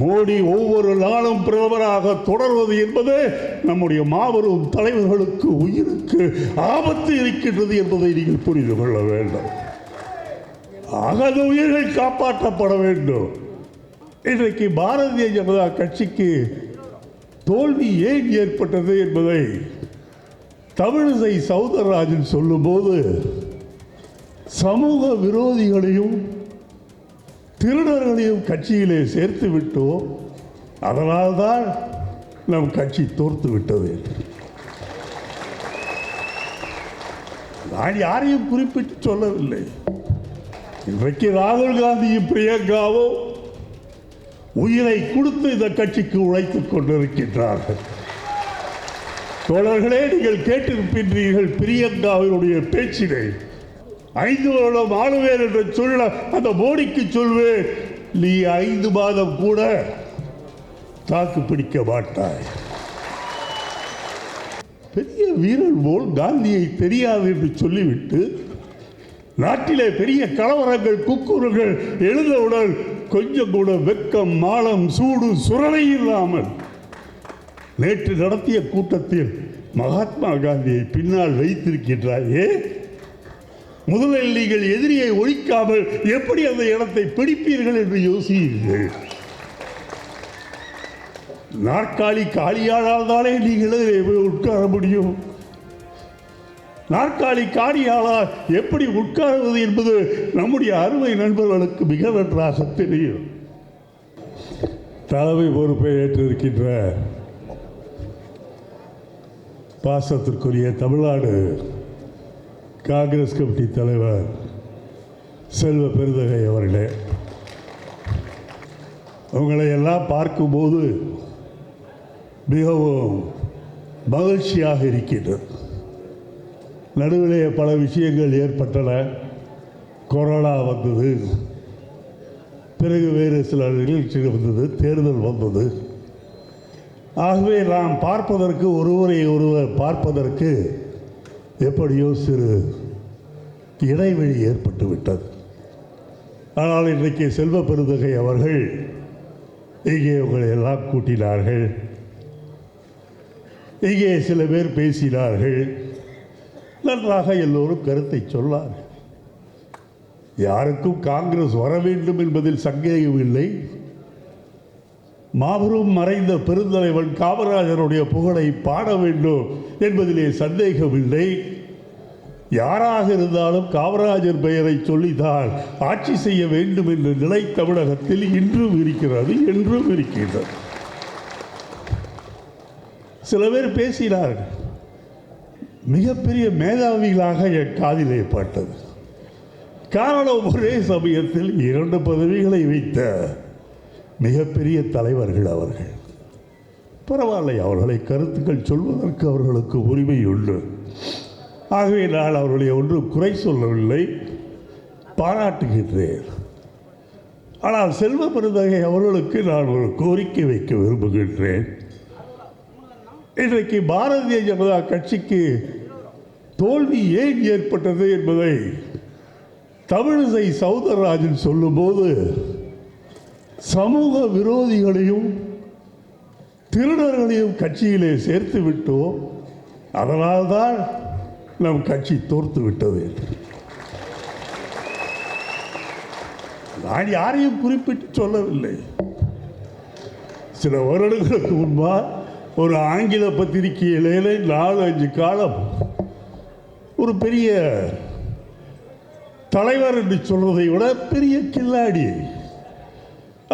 மோடி ஒவ்வொரு நாளும் பிரதமராக தொடர்வது என்பது நம்முடைய மாபெரும் தலைவர்களுக்கு உயிருக்கு ஆபத்து இருக்கின்றது என்பதை நீங்கள் புரிந்து கொள்ள வேண்டும். அகது உயிர்கள் காப்பாற்றப்பட வேண்டும். இன்றைக்கு பாரதிய ஜனதா கட்சிக்கு தோல்வி ஏன் ஏற்பட்டது என்பதை தமிழிசை சவுந்தரராஜன் சொல்லும்போது சமூக விரோதிகளையும் திருடர்களையும் கட்சியிலே சேர்த்து விட்டோம், அதனால்தான் நம் கட்சி தோற்று விட்டது. நான் யாரையும் குறிப்பிட்டு சொல்லவில்லை. இன்றைக்கு ராகுல் காந்தியும் பிரியங்காவும் உயிரை கொடுத்து இந்த கட்சிக்கு உழைத்துக் கொண்டிருக்கின்றார்கள். தோழர்களே, நீங்கள் கேட்டிருக்கின்றீர்கள் பிரியங்காவினுடைய பேச்சினை. 5 வருடம் ஆளுவேன் என்று சொல்ல அந்த மோடிக்கு சொல்வேன், நீ 5 மாதம் கூட தாக்கு பிடிக்க மாட்டாய். பெரிய வீரர் போல் காந்தியை தெரியாது என்று சொல்லிவிட்டு நாட்டிலே பெரிய கலவரங்கள் குக்குறுகள் எழுந்தவுடன் கொஞ்சம் கூட வெக்கம் மானம் சூடு சுரணை இல்லாமல் நேற்று நடத்திய கூட்டத்தில் மகாத்மா காந்தியை பின்னால் வைத்திருக்கின்றாயே. முதலில் நீங்கள் எதிரியை ஒழிக்காமல் எப்படி அந்த இடத்தை பிடிப்பீர்கள் என்று யோசியுங்கள். நாற்காலி காலியானால் தானே நீங்கள் உட்கார முடியும். நாற்காலி காலியானால் எப்படி உட்காருவது என்பது நம்முடைய அருமை நண்பர்களுக்கு மிக நன்றாக தெரியும். தலைமை பொறுப்பை ஏற்றிருக்கின்ற பாசத்திற்குரிய தமிழ்நாடு காங்கிரஸ் கமிட்டி தலைவர் செல்வ பெருந்தகை அவர்களே, உங்களை எல்லாம் பார்க்கும்போது மிகவும் மகிழ்ச்சியாக இருக்கின்றது. நடுவிலே பல விஷயங்கள் ஏற்பட்டன. கொரோனா வந்தது, பிறகு வேறு சில நிகழ்ச்சிகள் வந்தது, தேர்தல் வந்தது. ஆகவே நாம் பார்ப்பதற்கு ஒருவர் பார்ப்பதற்கு எப்படியோ சிறு இடைவெளி ஏற்பட்டு விட்டது. ஆனால் இன்றைக்கு செல்வ பெருந்தகை அவர்கள் இங்கே உங்களை எல்லாம் கூட்டினார்கள். இங்கே சில பேர் பேசினார்கள். நன்றாக எல்லோரும் கருத்தை சொன்னார்கள். யாருக்கும் காங்கிரஸ் வர வேண்டும் என்பதில் சந்தேகம் இல்லை. மாபெரும் மறைந்த பெருந்தலைவன் காமராஜருடைய புகழை பாட வேண்டும் என்பதிலே சந்தேகம் இல்லை. யாராக இருந்தாலும் காமராஜர் பெயரை சொல்லிதான் ஆட்சி செய்ய வேண்டும் என்ற நிலை தமிழகத்தில் இன்றும் இருக்கிறது, என்றும் இருக்கிறது. சில பேர் பேசினார்கள். மிகப்பெரிய மேதாவிகளாக என் காதிலே பட்டது. காரணம், ஒரே சமயத்தில் 2 பதவிகளை வைத்த மிகப்பெரிய தலைவர்கள் அவர்கள். பரவாயில்லை, அவர்களை கருத்துக்கள் சொல்வதற்கு அவர்களுக்கு உரிமை உண்டு. ஆகவே நான் அவர்களை ஒன்றும் குறை சொல்லவில்லை, பாராட்டுகின்றேன். ஆனால் செல்வ பெருந்தகை அவர்களுக்கு நான் ஒரு கோரிக்கை வைக்க விரும்புகின்றேன். இன்றைக்கு பாரதிய ஜனதா கட்சிக்கு தோல்வி ஏன் ஏற்பட்டது என்பதை தமிழிசை சவுந்தரராஜன் சொல்லும்போது சமூக விரோதிகளையும் திருடர்களையும் கட்சியிலே சேர்த்து விட்டோம், அதனால்தான் நம் கட்சி தோற்று விட்டது. நான் யாரையும் குறிப்பிட்டு சொல்லவில்லை. சில வருடங்களுக்கு முன்பாக ஒரு ஆங்கில பத்திரிகையிலே 4-5 காலம் ஒரு பெரிய தலைவர் என்று சொல்வதை விட பெரிய கில்லாடி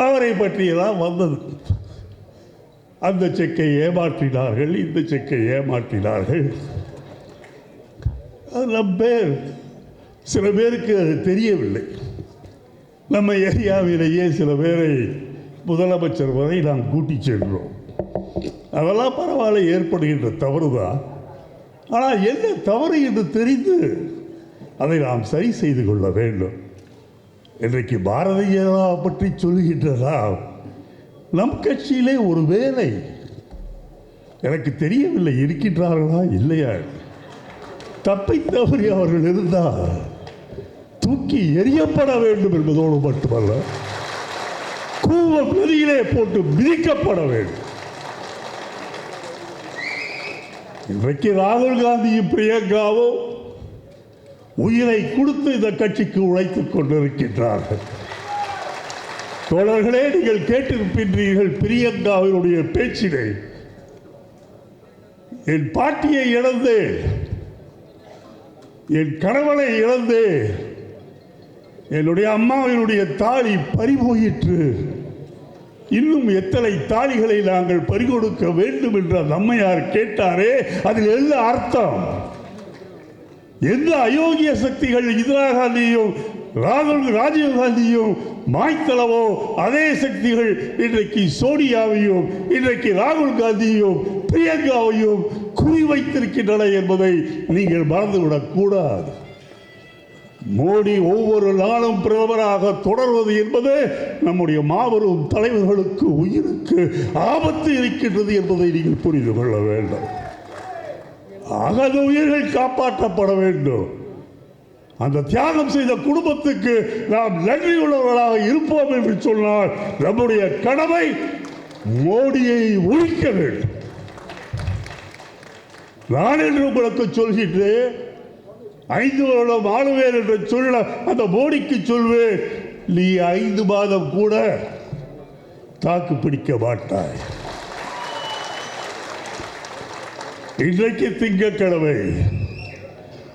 அவரை பற்றியெல்லாம் வந்தது. அந்த செக்கை ஏமாற்றினார்கள், இந்த செக்கை ஏமாற்றினார்கள். நம் பேர் சில பேருக்கு அது தெரியவில்லை. நம்ம ஏரியாவிலேயே சில பேரை முதலமைச்சர் வரை நாம் கூட்டி சென்றோம். அதெல்லாம் பரவாயில்ல, ஏற்படுகின்ற தவறுதான். ஆனால் என்ன தவறு என்று தெரிந்து அதை நாம் சரி செய்து கொள்ள வேண்டும். இன்றைக்கு பாரதிய ஜனதா பற்றி சொல்லுகின்றதா, நம் கட்சியிலே ஒரு வேலை எனக்கு தெரியவில்லை, இருக்கின்றார்களா இல்லையா. தப்பை தவறி அவர்கள் இருந்தால் தூக்கி எறியப்பட வேண்டும் என்பதோடு மட்டுமல்ல, கூவம் நதியிலே போட்டு மிதிக்கப்பட வேண்டும். இன்றைக்கு ராகுல் காந்தியும் பிரியங்காவும் உயிரை கொடுத்து இந்த கட்சிக்கு உழைத்துக் கொண்டிருக்கின்றார்கள். தோழர்களே, நீங்கள் கேட்டிருக்கின்றீர்கள் பிரியங்காவினுடைய பேச்சினை. என் பாட்டியை இழந்தேன், என் கணவனை இழந்தேன், என்னுடைய அம்மாவினுடைய தாலி பறிபோயிற்று, இன்னும் எத்தனை தாலிகளை நாங்கள் பறிகொடுக்க வேண்டும் என்று அந்த அம்மையார் கேட்டாரே, அதில் என்ன அர்த்தம்? எந்த அயோக்கிய சக்திகள் இந்திரா காந்தியும் ராஜீவ் காந்தியும் மாய்த்தளவோ, அதே சக்திகள் இன்றைக்கு சோனியாவையும் இன்றைக்கு ராகுல் காந்தியையும் பிரியங்காவையும் குறிவைத்திருக்கின்றன என்பதை நீங்கள் மறந்துவிடக் கூடாது. மோடி ஒவ்வொரு நாளும் பிரதமராக தொடர்வது என்பது நம்முடைய மாபெரும் தலைவர்களுக்கு உயிருக்கு ஆபத்து இருக்கின்றது என்பதை நீங்கள் புரிந்து கொள்ள வேண்டும். அகத உயிர்கள் காப்பாற்றப்பட வேண்டும். அந்த தியாகம் செய்த குடும்பத்துக்கு நாம் நன்றியுள்ளவர்களாக இருப்போம் என்று சொன்னால் நம்முடைய கடமை மோடியை ஒழிக்க வேண்டும். நான் என்று உங்களுக்கு சொல்கின்றேன், 5 வருடம் ஆளுவேன் என்று சொல்ல அந்த மோடிக்கு சொல்வேன், நீ 5 மாதம் கூட தாக்கு பிடிக்க மாட்டாய். இன்றைக்கு திங்கட்கிழமை,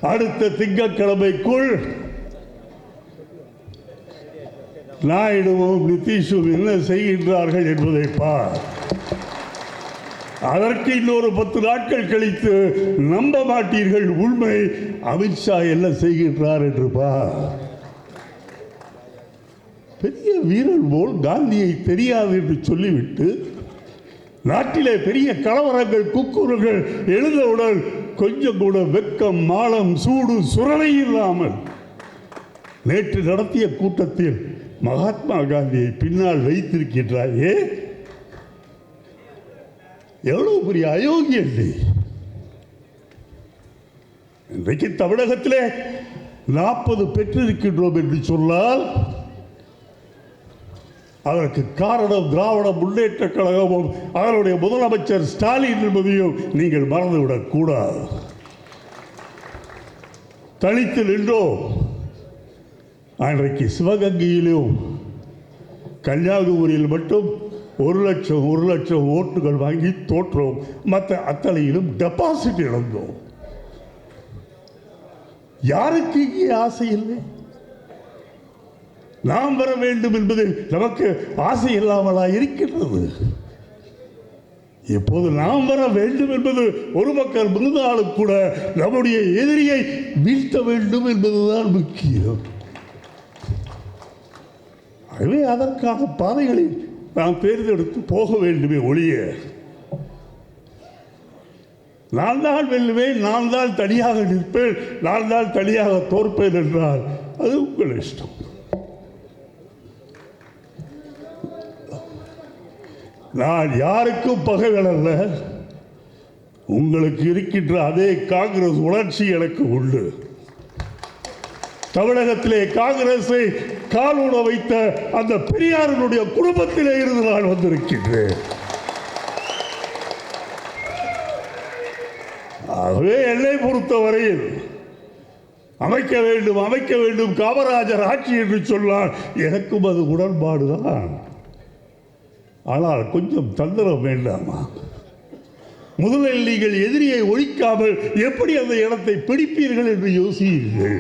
அடுத்த திங்கட்கிழமைக்குள் நாயுடுவும் நிதிஷும் என்ன செய்கின்றார்கள் என்பதை பார். அதற்கு இன்னொரு 10 நாட்கள் கழித்து நம்ப மாட்டீர்கள் உண்மை. அமித்ஷா என்ன செய்கின்றார் என்று பார். பெரிய வீரன் போல் காந்தியை தெரியாது என்று சொல்லிவிட்டு நாட்டிலே பெரிய கலவரங்கள் குக்குறுகள் எழுந்தவுடன் கொஞ்சம் கூட வெக்கம் மானம் சூடு சுரலை இல்லாமல் நேற்று நடத்திய கூட்டத்தில் மகாத்மா காந்தியை பின்னால் வைத்திருக்கின்றாயே, எவ்வளவு பெரிய அயோக்கியம். இன்றைக்கு தமிழகத்திலே 40 பெற்றிருக்கின்றோம் என்று சொன்னால் அதற்கு காரணம் திராவிட முன்னேற்ற கழகமும் அதனுடைய முதலமைச்சர் ஸ்டாலின் என்பதையும் நீங்கள் மறந்துவிடக் கூடாது. தனித்து நின்றோம். அன்றைக்கு சிவகங்கையிலும் கன்னியாகுமரியில் மட்டும் 1 லட்சம் ஓட்டுகள் வாங்கி தோற்றோம். மற்ற அத்தனையிலும் டெபாசிட் இழந்தோம். யாருக்கு இங்கே ஆசை இல்லை? நாம் வர வேண்டும் என்பதில் நமக்கு ஆசை இல்லாமலா இருக்கின்றது? இப்போது நாம் வர வேண்டும் என்பது ஒரு பக்கம் இருந்தாலும் கூட நம்முடைய எதிரியை வீழ்த்த வேண்டும் என்பதுதான் முக்கியம். ஆகவே அதற்கான பாதைகளில் நாம் தேர்ந்தெடுத்து போக வேண்டுமே ஒழிய நான் தான் வெல்லுவேன், நான் தான் தனியாக நிற்பேன், நான் தான் தனியாக தோற்பேன் என்றால் அது உங்கள் இஷ்டம். நான் யாருக்கும் பகைவன் அல்ல. உங்களுக்கு இருக்கின்ற அதே காங்கிரஸ் உணர்ச்சி எனக்கு உண்டு. தமிழகத்திலே காங்கிரஸை காலூட வைத்த அந்த பெரியாரினுடைய குடும்பத்திலே இருந்து நான் வந்திருக்கின்றேன். ஆகவே என்னை பொறுத்தவரையில் அமைக்க வேண்டும் காமராஜர் ஆட்சி என்று சொன்னால் எனக்கும் அது உடன்பாடுதான். ஆனால் கொஞ்சம் தந்திரம் வேண்டாமா? முதலில் நீங்கள் எதிரியை ஒழிக்காமல் எப்படி அந்த இடத்தை பிடிப்பீர்கள் என்று யோசியுங்கள்.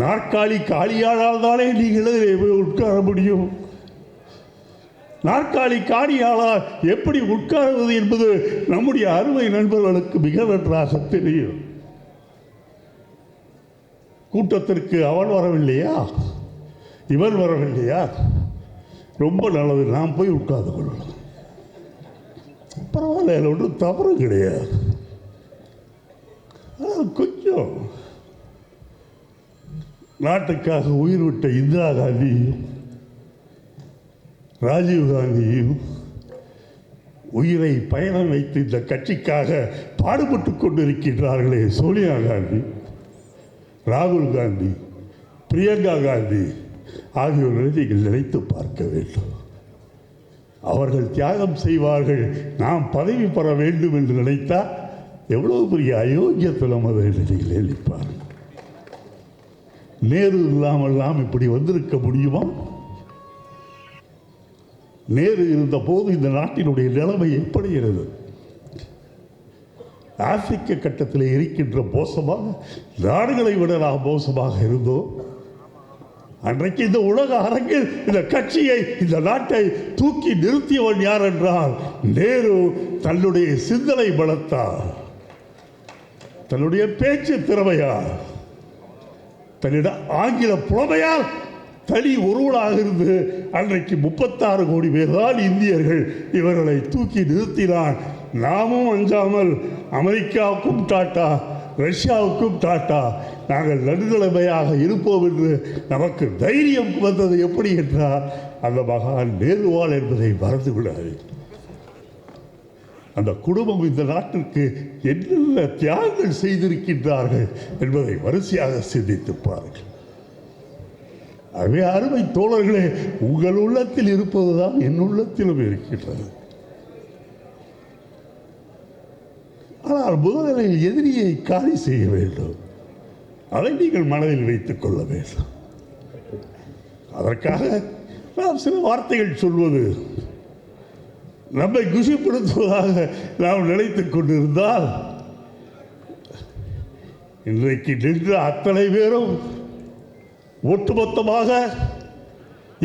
நாற்காலி காலியானால் தானே நீங்கள் உட்கார முடியும். நாற்காலி காலியானால் எப்படி உட்காருவது என்பது நம்முடைய அருமை நண்பர்களுக்கு மிக நன்றாக தெரியும். கூட்டத்திற்கு அவன் வரவில்லையா, இவன் வரவில்லையா, ரொம்ப நல்லது, நாம் போய் உட்கார்ந்து கொள்ளலாம், பரவாயில்ல, ஒன்றும் தவறு கிடையாது. கொஞ்சம் நாட்டுக்காக உயிர் விட்ட இந்திரா காந்தியும் ராஜீவ் காந்தியும் உயிரை பயணம் வைத்து இந்த கட்சிக்காக பாடுபட்டு கொண்டிருக்கின்றார்களே, சோனியா காந்தி, ராகுல் காந்தி, பிரியங்கா காந்தி, ஆகியோர்களை நீங்கள் நினைத்து பார்க்க வேண்டும். அவர்கள் தியாகம் செய்வார்கள், நாம் பதவி பெற வேண்டும் என்று நினைத்தால் எவ்வளவு பெரிய அயோக்கியத்துவம் அதை நீங்கள் எழுப்பார்கள். நேரு இல்லாமல்லாம் இப்படி வந்திருக்க முடியுமா? நேரு இருந்த போது இந்த நாட்டினுடைய நிலைமை எப்படி இருந்தது? ஆப்பிரிக்க கட்டத்தில் இருக்கின்ற மோசமாக நாடுகளை விட நாம் மோசமாக இருந்தோம். அன்றைக்கு இந்த உலக அரங்கில் இந்த கட்சியை, இந்த நாட்டை தூக்கி நிறுத்தியவன் யார் என்றால் நேரு. தன்னுடைய சிந்தனை பலத்தால், தன்னுடைய பேச்சு திறமையால், தன்னிடம் ஆங்கில புலமையால் தனி ஒருவனாக இருந்து அன்றைக்கு 36 கோடி பேர் தான் இந்தியர்கள். இவர்களை தூக்கி நிறுத்தினான். நாமும் அஞ்சாமல் அமெரிக்காவுக்கும் டாட்டா, ரஷ்யாவுக்கும் டாட்டா, நாங்கள் நடுநிலைமையாக இருப்போம் என்று நமக்கு தைரியம் வந்தது எப்படி என்றால் அந்த மகான் நேருவால் என்பதை மறந்துவிடாது. அந்த குடும்பம் இந்த நாட்டிற்கு என்னென்ன தியாகங்கள் செய்திருக்கின்றார்கள் என்பதை வரிசையாக சிந்தித்து பாருங்கள். ஆகவே அருமை தோழர்களே, உங்கள் உள்ளத்தில் இருப்பதுதான் என் உள்ளத்திலும் இருக்கின்றது. ஆனால் முதலில் எதிரியை காலி செய்ய வேண்டும். அதை நீங்கள் மனதில் வைத்துக் கொள்ள வேண்டும். அதற்காக நாம் சில வார்த்தைகள் சொல்வது நம்மை குஷிப்படுத்துவதாக நாம் நினைத்துக் கொண்டிருந்தால் இன்றைக்கு நின்ற அத்தனை பேரும் ஒட்டுமொத்தமாக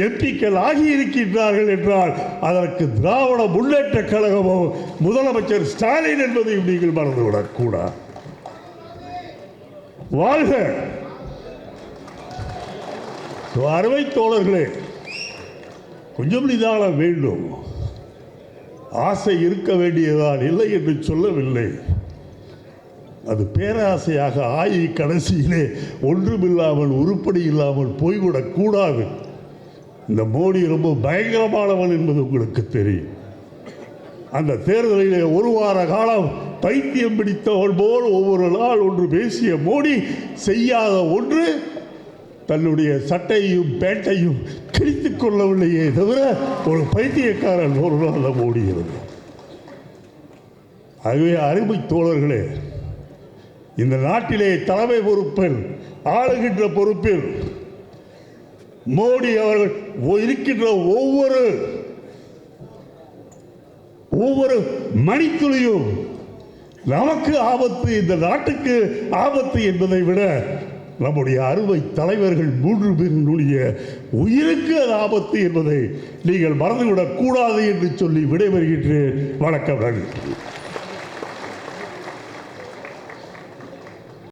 எம்பிக்கள் ஆகியிருக்கின்றார்கள் என்றால் அதற்கு திராவிட முன்னேற்ற கழகமோ முதலமைச்சர் ஸ்டாலின் என்பதையும் நீங்கள் மறந்துவிடக்கூடாது. வாழ்க! அருமை தோழர்களே, கொஞ்சம் நிதானம் வேண்டும். ஆசை இருக்க வேண்டியதான், இல்லை என்று சொல்லவில்லை. அது பேராசையாக ஆகி கடைசியிலே ஒன்றுமில்லாமல், உருப்படி இல்லாமல் போய்விடக்கூடாது. இந்த மோடி ரொம்ப பயங்கரமானவன் என்பது உங்களுக்கு தெரியும். அந்த தேர்தலிலே ஒரு வார காலம் பைத்தியம் பிடித்தவன் போல் ஒவ்வொரு நாள் ஒன்று பேசிய மோடி செய்யாத ஒன்று தன்னுடைய சட்டையும் பேட்டையும் கிழித்துக் கொள்ளவில்லையே தவிர ஒரு பைத்தியக்காரன் ஒரு நாள் மோடி இருந்தார். ஆகவே அருமை தோழர்களே, இந்த நாட்டிலே தலைமை பொறுப்பில், ஆளுகின்ற பொறுப்பில் மோடி அவர்கள் இருக்கின்ற ஒவ்வொரு மணித்துளியும் நமக்கு ஆபத்து, இந்த நாட்டுக்கு ஆபத்து என்பதை விட நம்முடைய அருமை தலைவர்கள் 3 பேரினுடைய உயிருக்கு அது ஆபத்து என்பதை நீங்கள் மறந்துவிடக் கூடாது என்று சொல்லி விடைபெறுகின்றேன். வணக்கம். நன்றி.